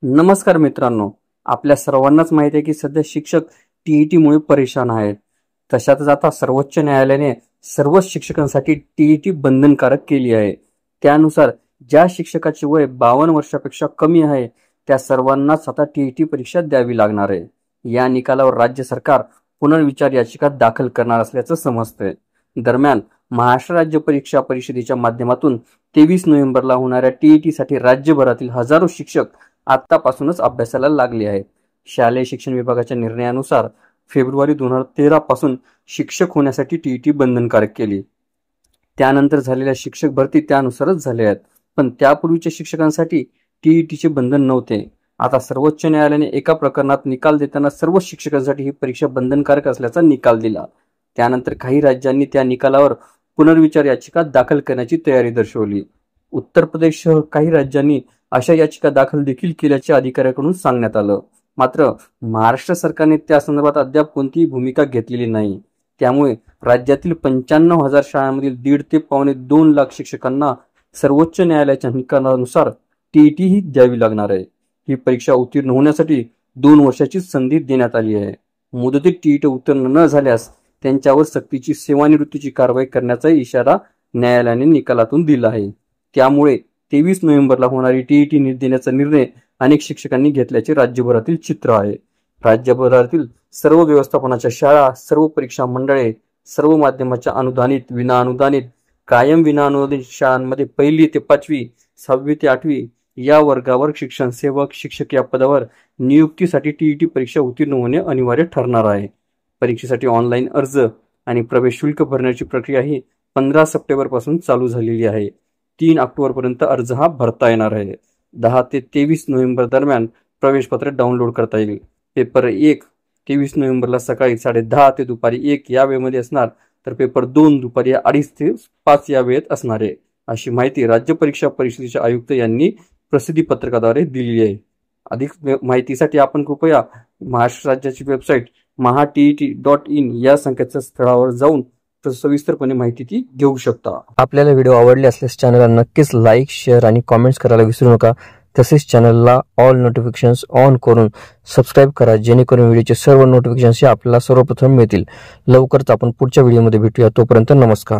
नमस्कार मित्रांनो, आपल्या सर्वांनाच माहिती आहे की सध्या शिक्षक टीईटी मुळे परेशान आहेत. तशातच आता सर्वोच्च न्यायालयाने सर्व शिक्षकांसाठी टीईटी बंधनकारक केली आहे. त्यानुसार ज्या शिक्षकाचे वय 52 वर्षापेक्षा कमी आहे त्या सर्वांनाच आता टीईटी परीक्षा द्यावी लागणार आहे. या निकालावर राज्य सरकार पुनर्विचार याचिका दाखल करणार असल्याचं समजतंय. दरम्यान महाराष्ट्र राज्य परीक्षा परिषदेच्या माध्यमातून 23 नोव्हेंबरला होणाऱ्या टीईटी साठी राज्यभरातील हजारो शिक्षक आतापासूनच अभ्यासाला लागले आहेत. शालेय शिक्षण विभागाच्या निर्णयानुसार फेब्रुवारी 2013 पासून शिक्षक होण्यासाठी टीईटी बंधनकारक केली. त्यानंतर झालेल्या शिक्षक भरती त्यानुसारच झाले आहेत. पण त्यापूर्वीच्या शिक्षकांसाठी टीईटीचे बंधन नव्हते. आता सर्वोच्च न्यायालयाने एका प्रकरणात निकाल देताना सर्व शिक्षकांसाठी ही परीक्षा बंधनकारक असल्याचा निकाल दिला. त्यानंतर काही राज्यांनी त्या निकालावर पुनर्विचार याचिका दाखल करण्याची तयारी दर्शवली. उत्तर प्रदेशसह काही राज्यांनी अशा याचिका दाखल देखील केल्याचे अधिकाऱ्याकडून सांगण्यात आलं. मात्र महाराष्ट्र सरकारने त्या संदर्भात अद्याप कोणतीही भूमिका घेतलेली नाही. त्यामुळे राज्यातील 95,000 शाळांमधील 1.5 ते 2.25 लाख शिक्षकांना सर्वोच्च न्यायालयाच्या निकालानुसार टीईटी ही द्यावी लागणार आहे. ही परीक्षा उत्तीर्ण होण्यासाठी 2 वर्षाची संधी देण्यात आली आहे. मुदतीत टीईटी उत्तीर्ण न झाल्यास त्यांच्यावर सक्तीची सेवानिवृत्तीची कारवाई करण्याचा इशारा न्यायालयाने निकालातून दिला आहे. त्यामुळे 23 नोव्हेंबरला होणारी टीईटी देण्याचा निर्णय अनेक शिक्षकांनी घेतल्याचे राज्यभरातील चित्र आहे. राज्यभरातील सर्व व्यवस्थापनाच्या शाळा, सर्व परीक्षा मंडळे, सर्व माध्यमाच्या अनुदानित, विनाअनुदानित, कायम विनाअनुदानित शाळांमध्ये 1ली ते 5वी, 6वी ते 8वी या वर्गावर शिक्षण सेवक, शिक्षक या पदावर नियुक्तीसाठी टीईटी परीक्षा उत्तीर्ण होणे अनिवार्य ठरणार आहे. परीक्षेसाठी ऑनलाईन अर्ज आणि प्रवेश शुल्क भरण्याची प्रक्रिया ही 15 सप्टेंबर पासून चालू झालेली आहे. 3 ऑक्टोबर पर्यंत अर्ज हा भरता येणार आहे. 10 ते 23 नोव्हेंबर दरम्यान प्रवेशपत्र डाउनलोड करता येईल. पेपर 1 23 नोव्हेंबरला सकाळी 10:30 ते दुपारी 1 या वेळेमध्ये असणार, तर पेपर 2 दुपारी 2:30 ते 5 या वेळेत असणार आहे, अशी माहिती राज्य परीक्षा परिषदेचे आयुक्त यांनी प्रसिद्धी पत्रकाद्वारे दिली आहे. अधिक माहितीसाठी आपण कृपया महाराष्ट्र राज्याची वेबसाईट maha.tet.in या संकेतस्थळावर जाऊन सविस्तरपणे माहिती ती घेऊ शकता. आपल्याला व्हिडिओ आवडले असल्यास चॅनलला नक्कीच लाईक, शेअर आणि कमेंट्स करायला विसरू नका. तसेच चॅनलला ऑल नोटिफिकेशन्स ऑन करून सबस्क्राईब करा, जेणेकरून व्हिडिओचे सर्व नोटिफिकेशन्स आपल्याला सर्वप्रथम मिळतील. लवकरच आपण पुढच्या व्हिडिओमध्ये भेटूया. तोपर्यंत नमस्कार.